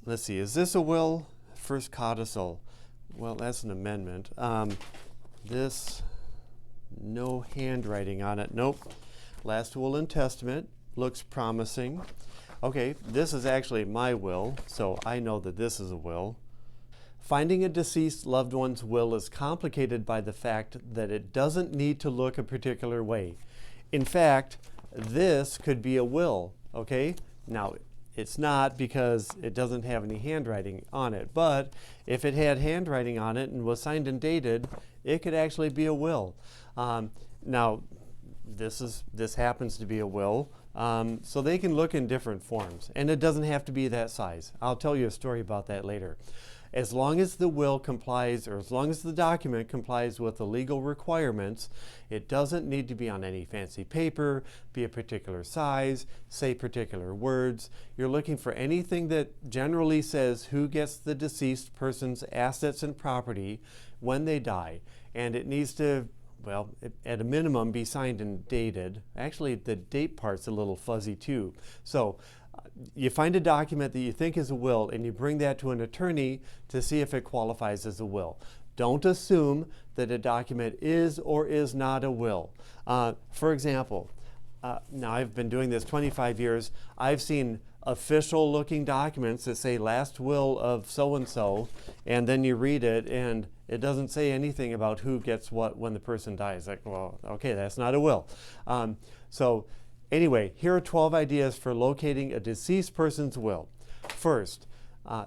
let's see, is this a will? First codicil. Well, that's an amendment. This, no handwriting on it. Nope. Last will and testament looks promising. Okay, this is actually my will, so I know that this is a will. Finding a deceased loved one's will is complicated by the fact that it doesn't need to look a particular way. In fact, this could be a will, okay? Now, it's not because it doesn't have any handwriting on it, but if it had handwriting on it and was signed and dated, it could actually be a will. Now, this happens to be a will, so they can look in different forms, and it doesn't have to be that size. I'll tell you a story about that later. As long as the will complies, or as long as the document complies with the legal requirements, it doesn't need to be on any fancy paper, be a particular size, say particular words. You're looking for anything that generally says who gets the deceased person's assets and property when they die. And it needs to, well, at a minimum, be signed and dated. Actually, the date part's a little fuzzy too. So you find a document that you think is a will and you bring that to an attorney to see if it qualifies as a will. Don't assume that a document is or is not a will. For example, now I've been doing this 25 years. I've seen official looking documents that say last will of so-and-so, and then you read it and it doesn't say anything about who gets what when the person dies. Like, well, okay, that's not a will. So anyway, here are 12 ideas for locating a deceased person's will. First,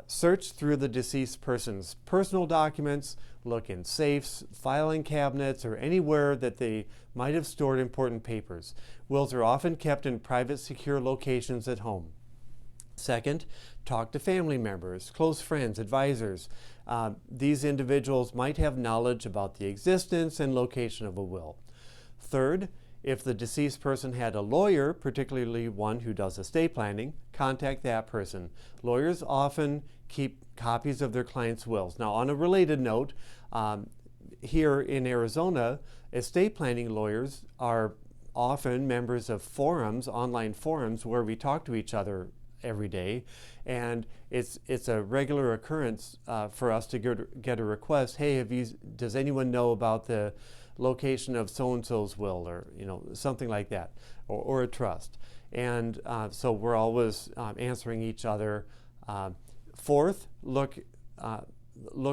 search through the deceased person's personal documents, look in safes, filing cabinets, or anywhere that they might have stored important papers. Wills are often kept in private, secure locations at home. Second, talk to family members, close friends, advisors. These individuals might have knowledge about the existence and location of a will. Third, if the deceased person had a lawyer, particularly one who does estate planning, contact that person. Lawyers often keep copies of their clients' wills. Now, on a related note, here in Arizona, estate planning lawyers are often members of forums, online forums, where we talk to each other every day, and it's a regular occurrence for us to get a request. Hey, does anyone know about the location of so-and-so's will, or something like that, or a trust? And so we're always answering each other. Fourth, look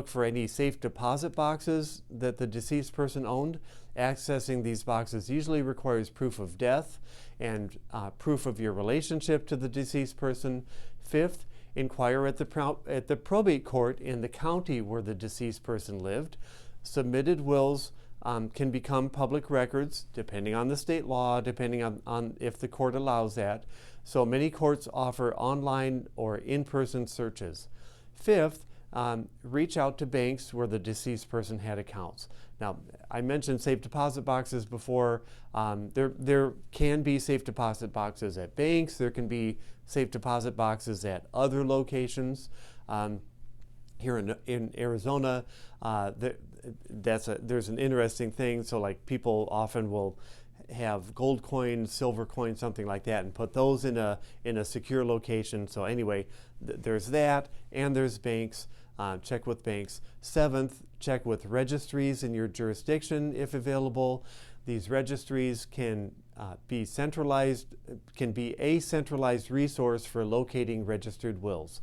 for any safe deposit boxes that the deceased person owned. Accessing these boxes usually requires proof of death and proof of your relationship to the deceased person. Fifth, inquire at the probate court in the county where the deceased person lived. Submitted wills can become public records depending on the state law, depending on if the court allows that. So many courts offer online or in-person searches. Fifth, reach out to banks where the deceased person had accounts. Now, I mentioned safe deposit boxes before. There can be safe deposit boxes at banks. There can be safe deposit boxes at other locations. Here in Arizona, there's an interesting thing. So like people often will have gold coins, silver coins, something like that, and put those in a secure location. So anyway, there's that, and there's banks. Check with banks. Seventh, check with registries in your jurisdiction if available. These registries can be a centralized resource for locating registered wills.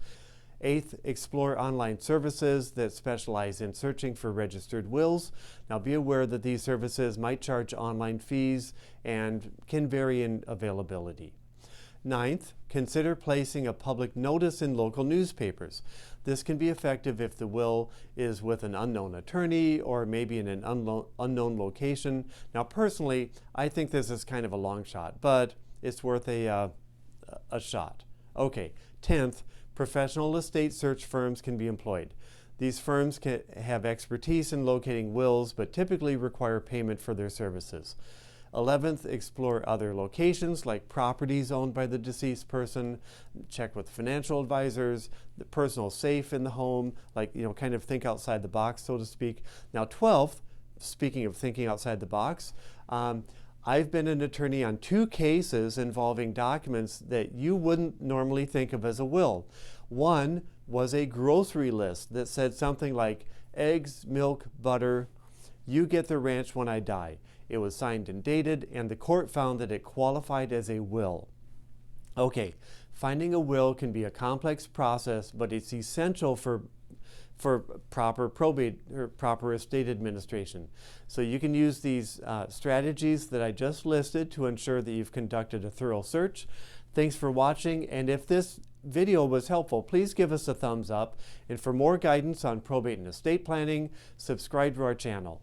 Eighth, explore online services that specialize in searching for registered wills. Now be aware that these services might charge online fees and can vary in availability. Ninth, consider placing a public notice in local newspapers. This can be effective if the will is with an unknown attorney or maybe in an unknown location. Now personally, I think this is kind of a long shot, but it's worth a shot. Okay, 10th, professional estate search firms can be employed. These firms can have expertise in locating wills, but typically require payment for their services. 11th, explore other locations like properties owned by the deceased person. Check with financial advisors, the personal safe in the home, kind of think outside the box, so to speak. Now 12th, speaking of thinking outside the box, I've been an attorney on 2 cases involving documents that you wouldn't normally think of as a will. One was a grocery list that said something like eggs, milk, butter, you get the ranch when I die. It was signed and dated, and the court found that it qualified as a will. Okay, finding a will can be a complex process, but it's essential for proper probate or proper estate administration. So you can use these strategies that I just listed to ensure that you've conducted a thorough search. Thanks for watching, and if this video was helpful, please give us a thumbs up. And for more guidance on probate and estate planning, subscribe to our channel.